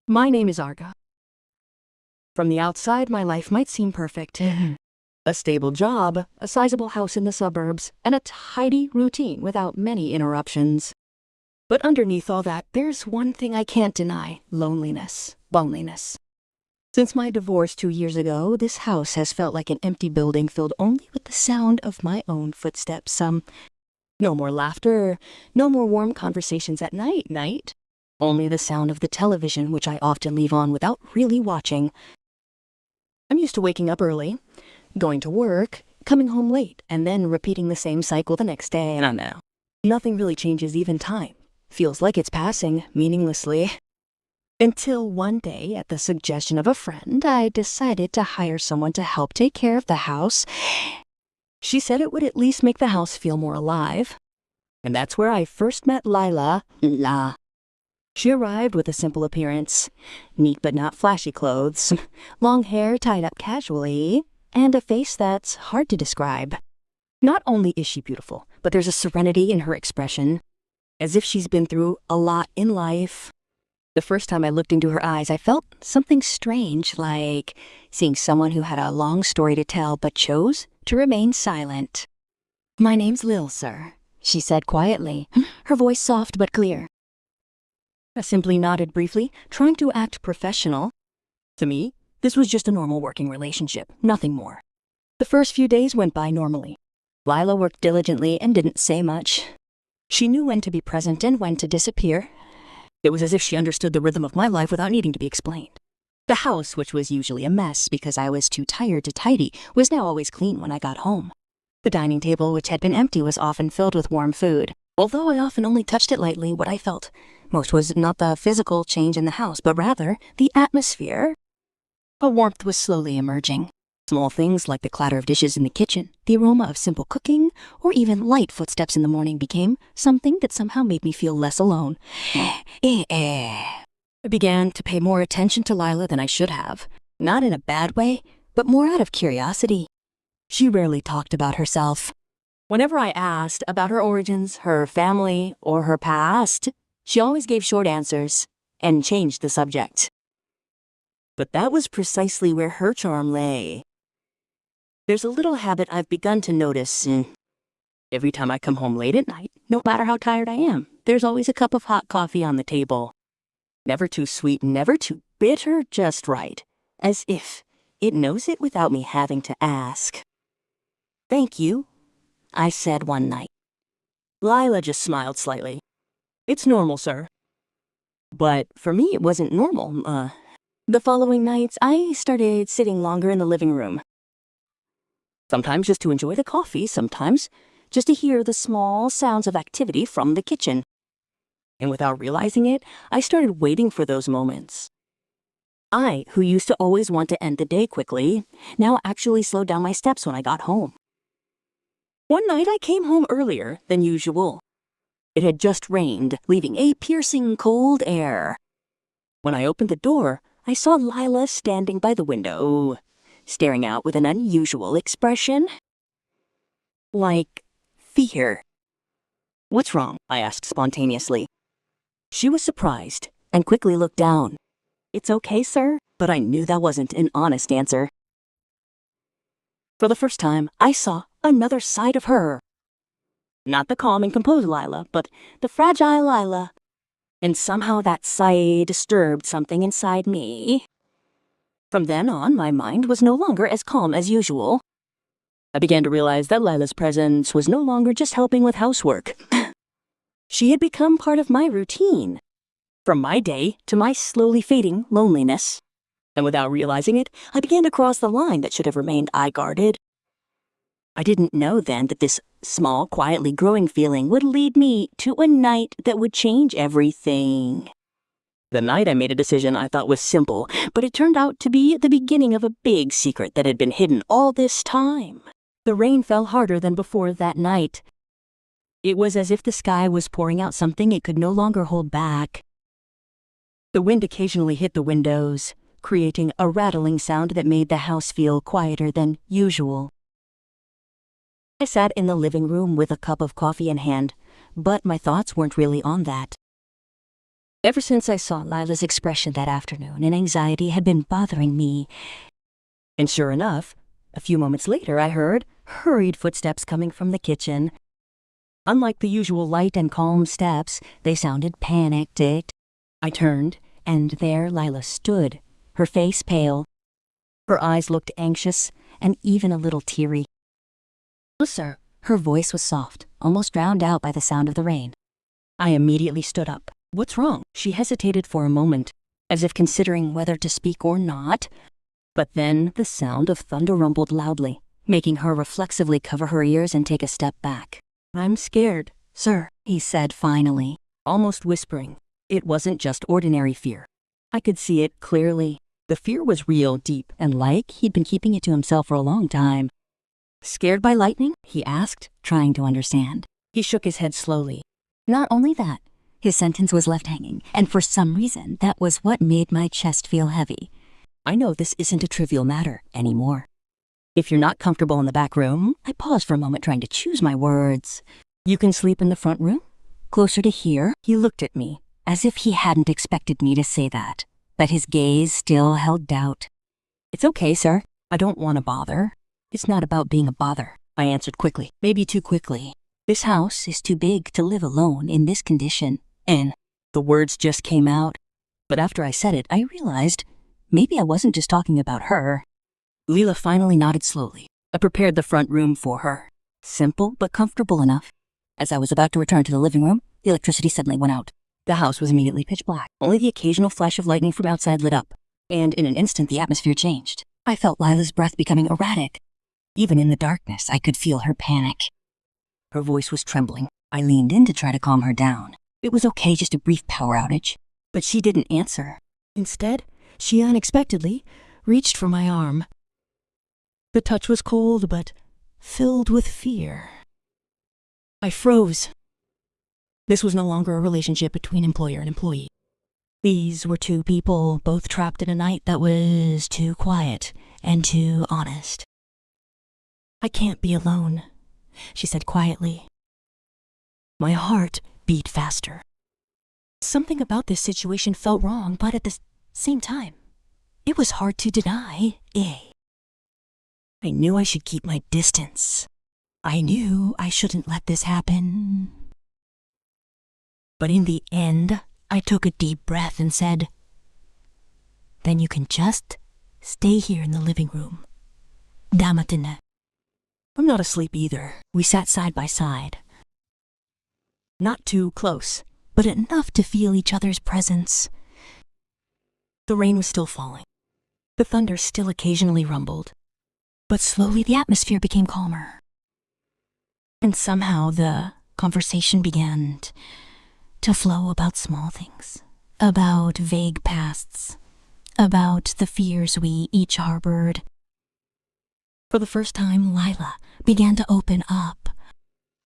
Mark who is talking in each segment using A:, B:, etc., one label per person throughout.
A: My name is Arga. From the outside, my life might seem perfect. A stable job, a sizable house in the suburbs, and a tidy routine without many interruptions. But underneath all that, there's one thing I can't deny: loneliness. Since my divorce 2 years ago, this house has felt like an empty building filled only with the sound of my own footsteps. No more laughter, no more warm conversations at night. Only the sound of the television, which I often leave on without really watching. I'm used to waking up early, going to work, coming home late, and then repeating the same cycle the next day, and I know. Nothing really changes, even time. Feels like it's passing, meaninglessly. Until one day, at the suggestion of a friend, I decided to hire someone to help take care of the house. She said it would at least make the house feel more alive. And that's where I first met Lila. She arrived with a simple appearance, neat but not flashy clothes, long hair tied up casually, and a face that's hard to describe. Not only is she beautiful, but there's a serenity in her expression, as if she's been through a lot in life. The first time I looked into her eyes, I felt something strange, like seeing someone who had a long story to tell but chose to remain silent. "My name's Lil, sir," she said quietly, her voice soft but clear. I simply nodded briefly, trying to act professional. To me, this was just a normal working relationship, nothing more. The first few days went by normally. Lila worked diligently and didn't say much. She knew when to be present and when to disappear. It was as if she understood the rhythm of my life without needing to be explained. The house, which was usually a mess because I was too tired to tidy, was now always clean when I got home. The dining table, which had been empty, was often filled with warm food. Although I often only touched it lightly, what I felt most was not the physical change in the house, but rather the atmosphere. A warmth was slowly emerging. Small things like the clatter of dishes in the kitchen, the aroma of simple cooking, or even light footsteps in the morning became something that somehow made me feel less alone. I began to pay more attention to Lila than I should have. Not in a bad way, but more out of curiosity. She rarely talked about herself. Whenever I asked about her origins, her family, or her past, she always gave short answers and changed the subject. But that was precisely where her charm lay. There's a little habit I've begun to notice. Every time I come home late at night, no matter how tired I am, there's always a cup of hot coffee on the table. Never too sweet, never too bitter, just right. As if it knows it without me having to ask. "Thank you," I said one night. Lila just smiled slightly. "It's normal, sir." But for me, it wasn't normal. The following nights, I started sitting longer in the living room. Sometimes just to enjoy the coffee, sometimes just to hear the small sounds of activity from the kitchen. And without realizing it, I started waiting for those moments. I, who used to always want to end the day quickly, now actually slowed down my steps when I got home. One night I came home earlier than usual. It had just rained, leaving a piercing cold air. When I opened the door, I saw Lila standing by the window, staring out with an unusual expression. Like fear. "What's wrong?" I asked spontaneously. She was surprised and quickly looked down. "It's okay, sir," but I knew that wasn't an honest answer. For the first time, I saw another side of her. Not the calm and composed Lila, but the fragile Lila. And somehow that sight disturbed something inside me. From then on, my mind was no longer as calm as usual. I began to realize that Lila's presence was no longer just helping with housework. She had become part of my routine, from my day to my slowly fading loneliness. And without realizing it, I began to cross the line that should have remained eye-guarded. I didn't know then that this small, quietly growing feeling would lead me to a night that would change everything. The night I made a decision I thought was simple, but it turned out to be the beginning of a big secret that had been hidden all this time. The rain fell harder than before that night. It was as if the sky was pouring out something it could no longer hold back. The wind occasionally hit the windows, creating a rattling sound that made the house feel quieter than usual. I sat in the living room with a cup of coffee in hand, but my thoughts weren't really on that.
B: Ever since I saw Lila's expression that afternoon, an anxiety had been bothering me. And sure enough, a few moments later I heard hurried footsteps coming from the kitchen. Unlike the usual light and calm steps, they sounded panicked. I turned, and there Lila stood, her face pale. Her eyes looked anxious and even a little teary. "Hello, sir." Her voice was soft, almost drowned out by the sound of the rain. I immediately stood up. "What's wrong?" She hesitated for a moment, as if considering whether to speak or not. But then the sound of thunder rumbled loudly, making her reflexively cover her ears and take a step back. "I'm scared, sir," he said finally, almost whispering. It wasn't just ordinary fear. I could see it clearly. The fear was real, deep, and like he'd been keeping it to himself for a long time. "Scared by lightning?" he asked, trying to understand. He shook his head slowly. "Not only that." His sentence was left hanging, and for some reason, that was what made my chest feel heavy. "I know this isn't a trivial matter anymore. If you're not comfortable in the back room," I paused for a moment trying to choose my words, "you can sleep in the front room, closer to here." He looked at me, as if he hadn't expected me to say that, but his gaze still held doubt. "It's okay, sir. I don't want to bother." "It's not about being a bother," I answered quickly, maybe too quickly. "This house is too big to live alone in this condition." And the words just came out, but after I said it, I realized maybe I wasn't just talking about her. Lila finally nodded slowly. I prepared the front room for her. Simple but comfortable enough. As I was about to return to the living room, the electricity suddenly went out. The house was immediately pitch black. Only the occasional flash of lightning from outside lit up. And in an instant, the atmosphere changed. I felt Lila's breath becoming erratic. Even in the darkness, I could feel her panic. Her voice was trembling. I leaned in to try to calm her down. It was okay, just a brief power outage. But she didn't answer. Instead, she unexpectedly reached for my arm. The touch was cold, but filled with fear. I froze. This was no longer a relationship between employer and employee. These were two people, both trapped in a night that was too quiet and too honest. "I can't be alone," she said quietly. My heart beat faster. Something about this situation felt wrong, but at the same time, it was hard to deny. I knew I should keep my distance. I knew I shouldn't let this happen. But in the end, I took a deep breath and said, "Then you can just stay here in the living room. Damatine." I'm not asleep either. We sat side by side. Not too close, but enough to feel each other's presence. The rain was still falling. The thunder still occasionally rumbled. But slowly the atmosphere became calmer. And somehow the conversation began to flow about small things, about vague pasts, about the fears we each harbored. For the first time, Lila began to open up.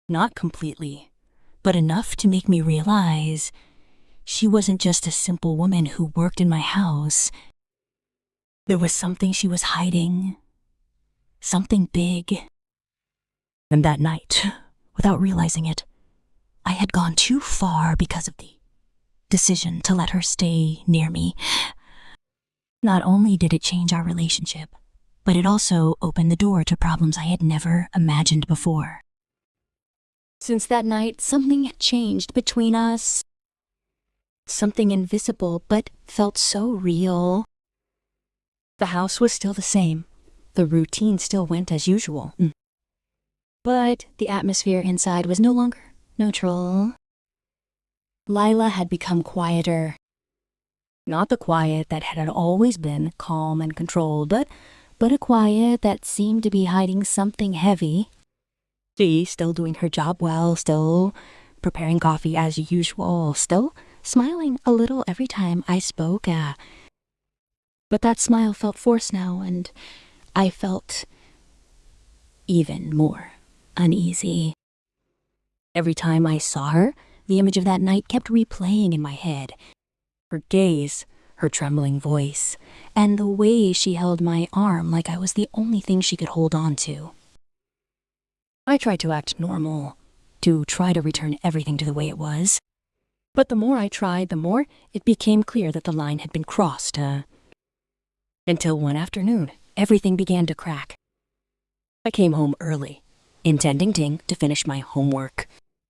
B: Not completely, but enough to make me realize she wasn't just a simple woman who worked in my house. There was something she was hiding, something big. And that night, without realizing it, I had gone too far because of the decision to let her stay near me. Not only did it change our relationship, but it also opened the door to problems I had never imagined before. Since that night, something had changed between us. Something invisible, but felt so real. The house was still the same. The routine still went as usual. But the atmosphere inside was no longer neutral. Lila had become quieter. Not the quiet that had always been calm and controlled, but a quiet that seemed to be hiding something heavy. She still doing her job well, still preparing coffee as usual, still smiling a little every time I spoke. But that smile felt forced now, and I felt even more uneasy. Every time I saw her, the image of that night kept replaying in my head. Her gaze, her trembling voice, and the way she held my arm like I was the only thing she could hold on to. I tried to act normal, to try to return everything to the way it was. But the more I tried, the more it became clear that the line had been crossed. Until one afternoon, everything began to crack. I came home early, intending to finish my homework.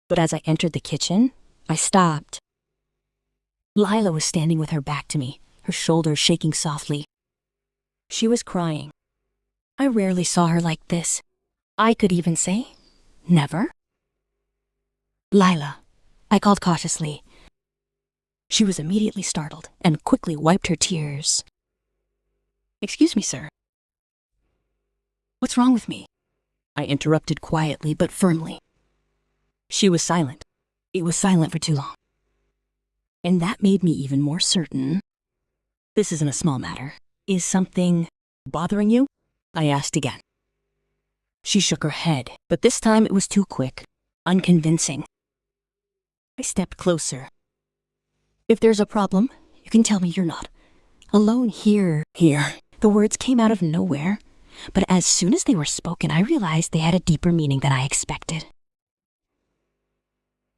B: But as I entered the kitchen, I stopped. Lila was standing with her back to me, her shoulders shaking softly. She was crying. I rarely saw her like this. I could even say, never. Lila, I called cautiously. She was immediately startled and quickly wiped her tears. Excuse me, sir. What's wrong with me? I interrupted quietly but firmly. She was silent. It was silent for too long. And that made me even more certain. This isn't a small matter. Is something bothering you? I asked again. She shook her head, but this time it was too quick, unconvincing. I stepped closer. If there's a problem, you can tell me you're not alone here. The words came out of nowhere, but as soon as they were spoken, I realized they had a deeper meaning than I expected.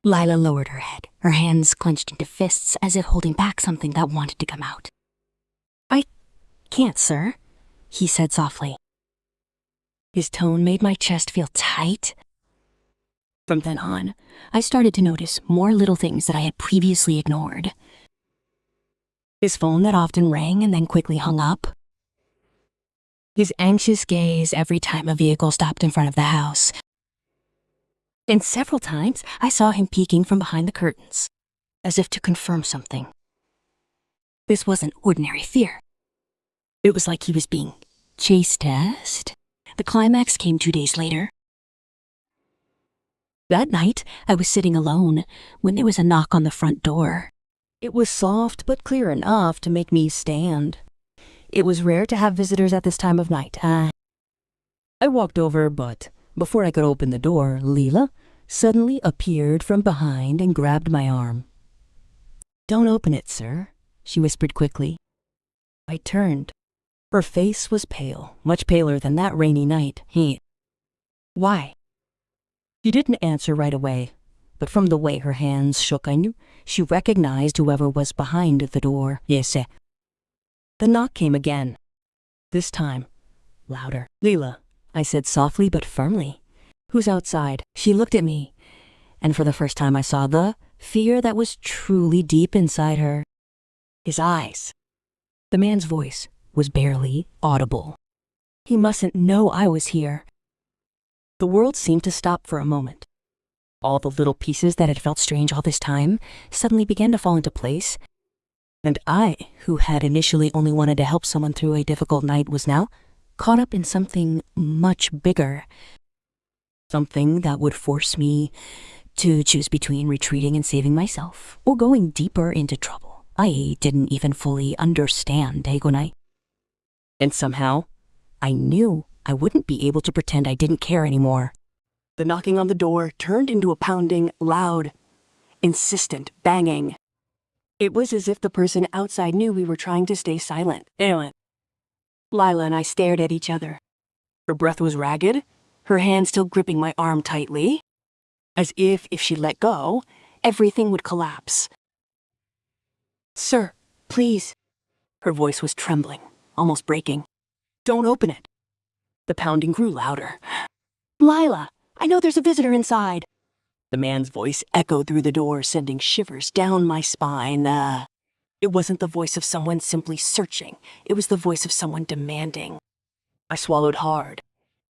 B: Lila lowered her head, her hands clenched into fists as if holding back something that wanted to come out. I can't, sir, he said softly. His tone made my chest feel tight. From then on, I started to notice more little things that I had previously ignored. His phone that often rang and then quickly hung up. His anxious gaze every time a vehicle stopped in front of the house. And several times, I saw him peeking from behind the curtains, as if to confirm something. This wasn't ordinary fear. It was like he was being chase-test. The climax came 2 days later. That night, I was sitting alone when there was a knock on the front door. It was soft but clear enough to make me stand. It was rare to have visitors at this time of night. I walked over, but before I could open the door, Lila suddenly appeared from behind and grabbed my arm. "Don't open it, sir," she whispered quickly. I turned. Her face was pale, much paler than that rainy night. Why? She didn't answer right away, but from the way her hands shook, I knew she recognized whoever was behind the door. Yes. The knock came again. This time, louder. "Lila," I said softly but firmly. "Who's outside?" She looked at me, and for the first time I saw the fear that was truly deep inside her. His eyes. The man's voice was barely audible. He mustn't know I was here. The world seemed to stop for a moment. All the little pieces that had felt strange all this time suddenly began to fall into place, and I, who had initially only wanted to help someone through a difficult night, was now caught up in something much bigger. Something that would force me to choose between retreating and saving myself, or going deeper into trouble. I didn't even fully understand Dagonai. And somehow, I knew I wouldn't be able to pretend I didn't care anymore. The knocking on the door turned into a pounding, loud, insistent banging. It was as if the person outside knew we were trying to stay silent. Lila and I stared at each other. Her breath was ragged, her hand still gripping my arm tightly, as if she let go, everything would collapse. "Sir, please." Her voice was trembling, almost breaking. "Don't open it." The pounding grew louder. "Lila, I know there's a visitor inside." The man's voice echoed through the door, sending shivers down my spine. It wasn't the voice of someone simply searching. It was the voice of someone demanding. I swallowed hard.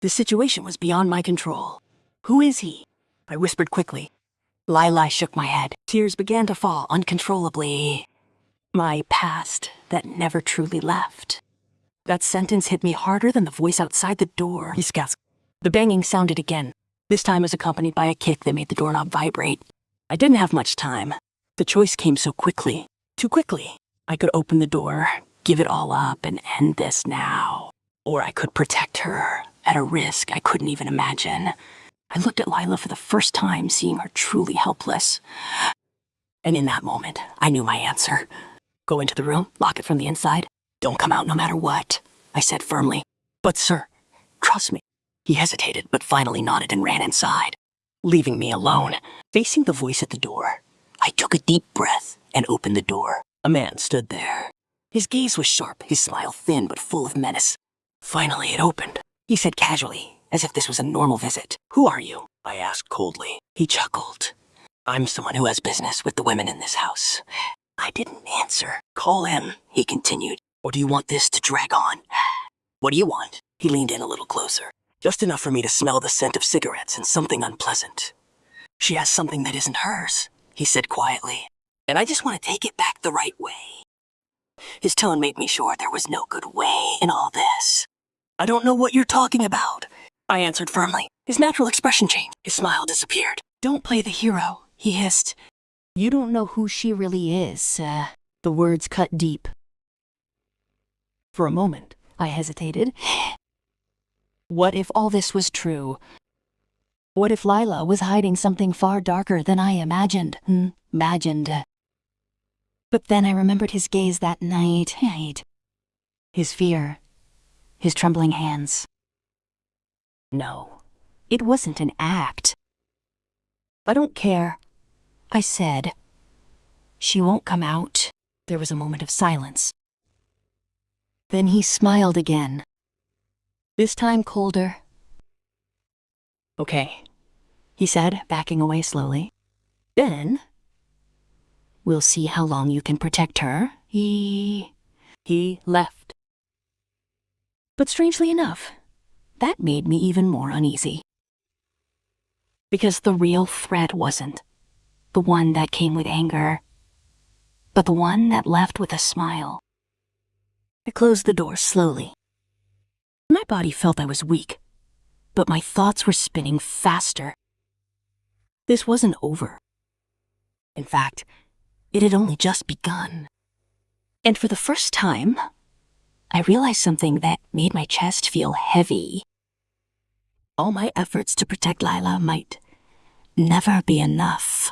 B: The situation was beyond my control. "Who is he?" I whispered quickly. Lila shook my head. Tears began to fall uncontrollably. My past that never truly left. That sentence hit me harder than the voice outside the door. The banging sounded again, this time as accompanied by a kick that made the doorknob vibrate. I didn't have much time. The choice came so quickly. Too quickly. I could open the door, give it all up, and end this now. Or I could protect her, at a risk I couldn't even imagine. I looked at Lila for the first time, seeing her truly helpless. And in that moment, I knew my answer. "Go into the room, lock it from the inside. Don't come out no matter what," I said firmly. "But sir, trust me." He hesitated, but finally nodded and ran inside, leaving me alone, facing the voice at the door. I took a deep breath and opened the door. A man stood there. His gaze was sharp, his smile thin but full of menace. Finally, it opened. He said casually, as if this was a normal visit. "Who are you?" I asked coldly. He chuckled. "I'm someone who has business with the women in this house." I didn't answer. "Call him," he continued. "Or do you want this to drag on?" "What do you want?" He leaned in a little closer. "Just enough for me to smell the scent of cigarettes and something unpleasant." "She has something that isn't hers," he said quietly. "And I just want to take it back the right way." His tone made me sure there was no good way in all this. "I don't know what you're talking about," I answered firmly. His natural expression changed. His smile disappeared. "Don't play the hero," he hissed.
A: You don't know who she really is. The words cut deep. For a moment, I hesitated. What if all this was true? What if Lila was hiding something far darker than I imagined? But then I remembered his gaze that night. His fear. His trembling hands. No, it wasn't an act. "I don't care," I said. "She won't come out." There was a moment of silence. Then he smiled again. This time colder. "Okay," he said, backing away slowly. "Then we'll see how long you can protect her." He left. But strangely enough, that made me even more uneasy. Because the real threat wasn't the one that came with anger, but the one that left with a smile. I closed the door slowly. My body felt I was weak, but my thoughts were spinning faster. This wasn't over. In fact, it had only just begun. And for the first time, I realized something that made my chest feel heavy. All my efforts to protect Lila might never be enough.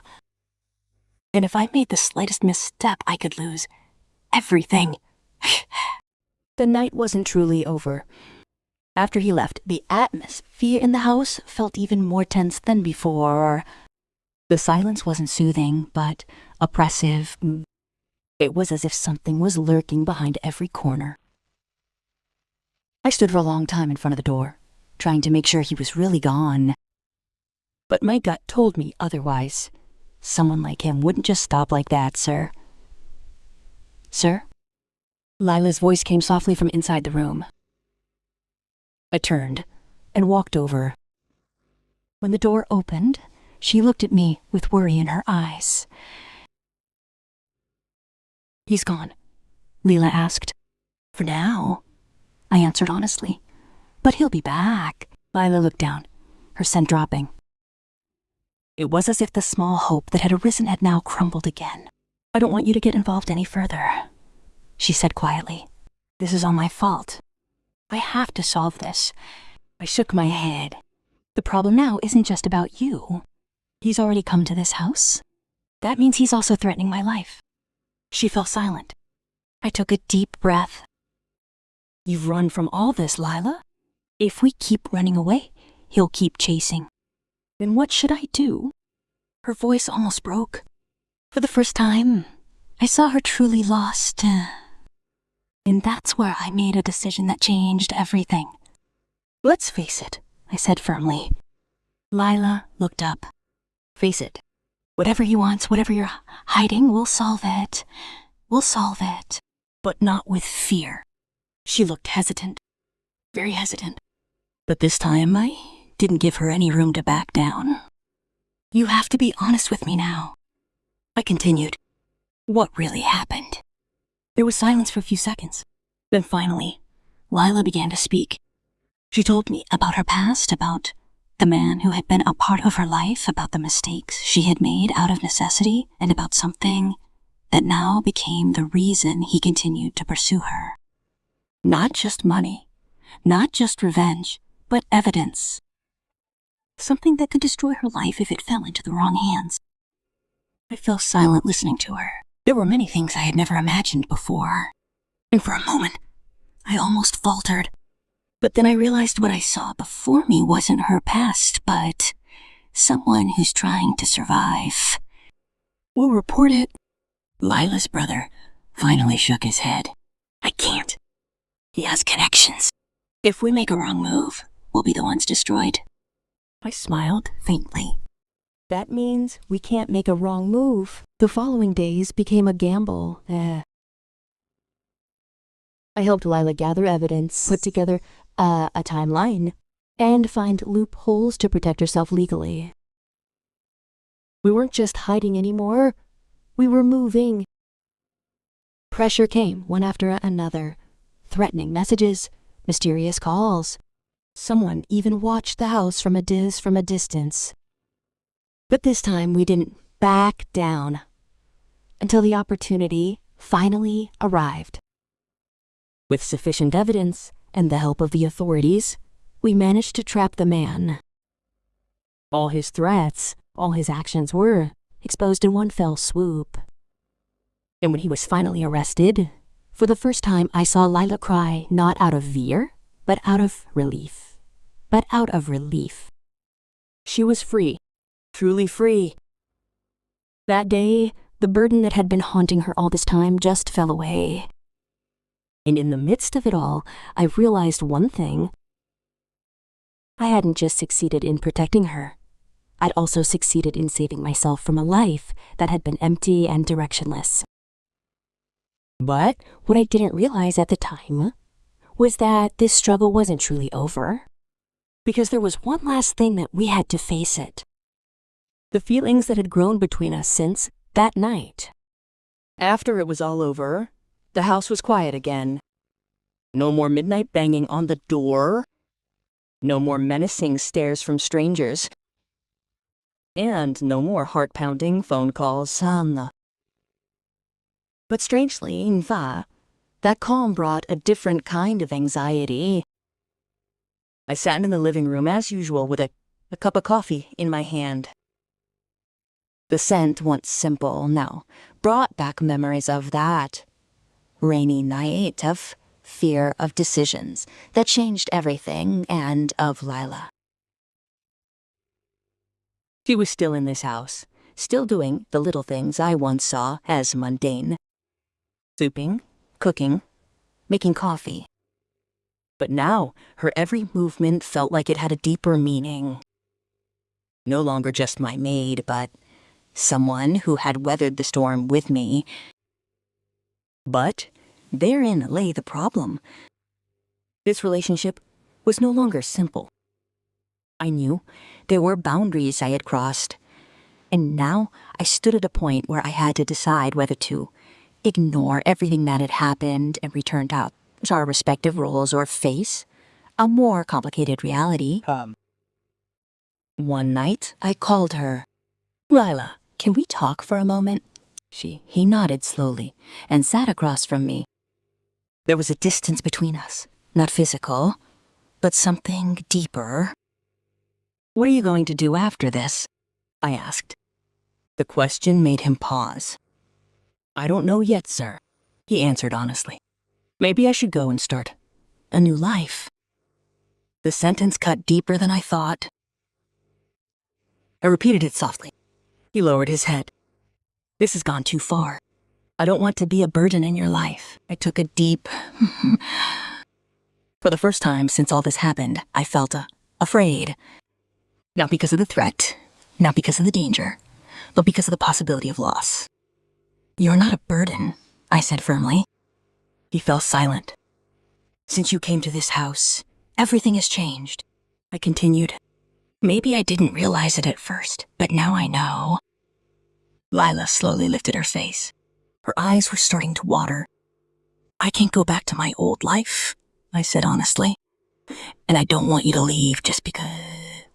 A: And if I made the slightest misstep, I could lose everything. The night wasn't truly over. After he left, the atmosphere in the house felt even more tense than before. The silence wasn't soothing, but oppressive. It was as if something was lurking behind every corner. I stood for a long time in front of the door, trying to make sure he was really gone. But my gut told me otherwise. Someone like him wouldn't just stop like that, sir. "Sir?" Lila's voice came softly from inside the room. I turned and walked over. When the door opened, she looked at me with worry in her eyes. "He's gone?" Lila asked. "For now," I answered honestly. "But he'll be back." Lila looked down, her scent dropping. It was as if the small hope that had arisen had now crumbled again. "I don't want you to get involved any further," she said quietly. "This is all my fault. I have to solve this." I shook my head. "The problem now isn't just about you. He's already come to this house. That means he's also threatening my life." She fell silent. I took a deep breath. "You've run from all this, Lila. If we keep running away, he'll keep chasing. Then what should I do?" Her voice almost broke. For the first time, I saw her truly lost. And that's where I made a decision that changed everything. "Let's face it," I said firmly. Lila looked up. "Face it. Whatever he wants, whatever you're hiding, we'll solve it. We'll solve it. But not with fear." She looked hesitant. Very hesitant. But this time, I didn't give her any room to back down. "You have to be honest with me now," I continued. "What really happened?" There was silence for a few seconds. Then finally, Lila began to speak. She told me about her past, about the man who had been a part of her life, about the mistakes she had made out of necessity, and about something that now became the reason he continued to pursue her. Not just money, not just revenge, but evidence. Something that could destroy her life if it fell into the wrong hands. I fell silent listening to her. There were many things I had never imagined before. And for a moment, I almost faltered. But then I realized what I saw before me wasn't her past, but someone who's trying to survive.
B: We'll report it. Lila's brother finally shook his head. I can't. He has connections. If we make a wrong move, we'll be the ones destroyed. I smiled faintly.
A: That means we can't make a wrong move. The following days became a gamble. I helped Lila gather evidence, put together a timeline, and find loopholes to protect herself legally. We weren't just hiding anymore. We were moving. Pressure came one after another. Threatening messages, mysterious calls. Someone even watched the house from a distance. But this time we didn't back down until the opportunity finally arrived. With sufficient evidence and the help of the authorities, we managed to trap the man. All his threats, all his actions were exposed in one fell swoop. And when he was finally arrested, for the first time I saw Lila cry not out of fear, but out of relief. She was free, truly free. That day, the burden that had been haunting her all this time just fell away. And in the midst of it all, I realized one thing. I hadn't just succeeded in protecting her. I'd also succeeded in saving myself from a life that had been empty and directionless. But what I didn't realize at the time was that this struggle wasn't truly over, because there was one last thing that we had to face it. The feelings that had grown between us since that night. After it was all over, the house was quiet again. No more midnight banging on the door. No more menacing stares from strangers. And no more heart-pounding phone calls. But strangely, that calm brought a different kind of anxiety. I sat in the living room as usual with a cup of coffee in my hand. The scent, once simple, now brought back memories of that rainy night, of fear of decisions that changed everything, and of Lila. She was still in this house, still doing the little things I once saw as mundane. Souping, cooking, making coffee. But now, her every movement felt like it had a deeper meaning. No longer just my maid, but someone who had weathered the storm with me. But therein lay the problem. This relationship was no longer simple. I knew there were boundaries I had crossed, and now I stood at a point where I had to decide whether to ignore everything that had happened and return to our respective roles, or face a more complicated reality. One night, I called her. Lila, can we talk for a moment? He nodded slowly and sat across from me. There was a distance between us, not physical, but something deeper. What are you going to do after this? I asked. The question made him pause. I don't know yet, sir, he answered honestly. Maybe I should go and start a new life. The sentence cut deeper than I thought. I repeated it softly. He lowered his head. This has gone too far. I don't want to be a burden in your life. I took a deep... For the first time since all this happened, I felt afraid. Not because of the threat, not because of the danger, but because of the possibility of loss. You're not a burden, I said firmly. He fell silent. Since you came to this house, everything has changed, I continued. Maybe I didn't realize it at first, but now I know. Lila slowly lifted her face. Her eyes were starting to water. I can't go back to my old life, I said honestly. And I don't want you to leave just because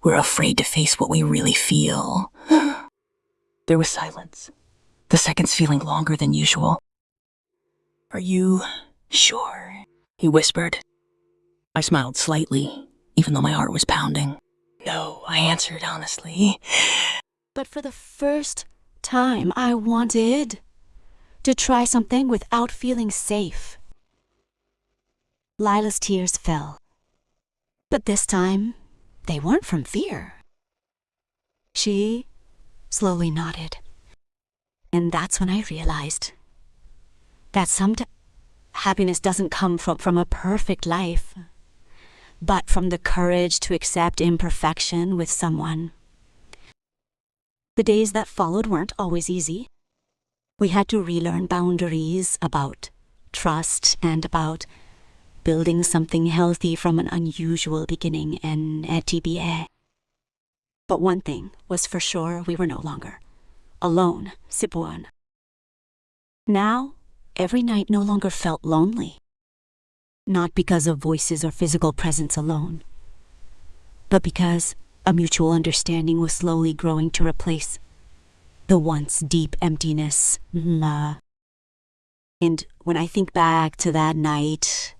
A: we're afraid to face what we really feel. There was silence, the seconds feeling longer than usual. Are you sure? He whispered. I smiled slightly, even though my heart was pounding. No, I answered honestly.
C: But for the first time, I wanted to try something without feeling safe. Lila's tears fell. But this time, they weren't from fear. She slowly nodded. And that's when I realized that sometimes happiness doesn't come from a perfect life, but from the courage to accept imperfection with someone. The days that followed weren't always easy. We had to relearn boundaries, about trust, and about building something healthy from an unusual beginning in TBA. But one thing was for sure, we were no longer alone, Sipuan. Now, every night no longer felt lonely. Not because of voices or physical presence alone, but because a mutual understanding was slowly growing to replace the once deep emptiness. And when I think back to that night,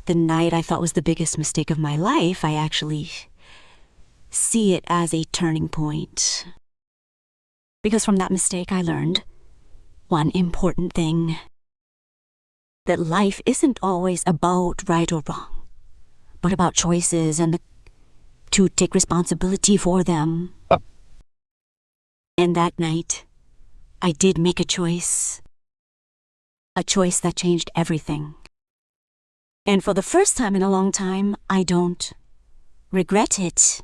C: the night I thought was the biggest mistake of my life, I actually see it as a turning point. Because from that mistake I learned one important thing: that life isn't always about right or wrong, but about choices and to take responsibility for them. And that night, I did make a choice that changed everything. And for the first time in a long time, I don't regret it.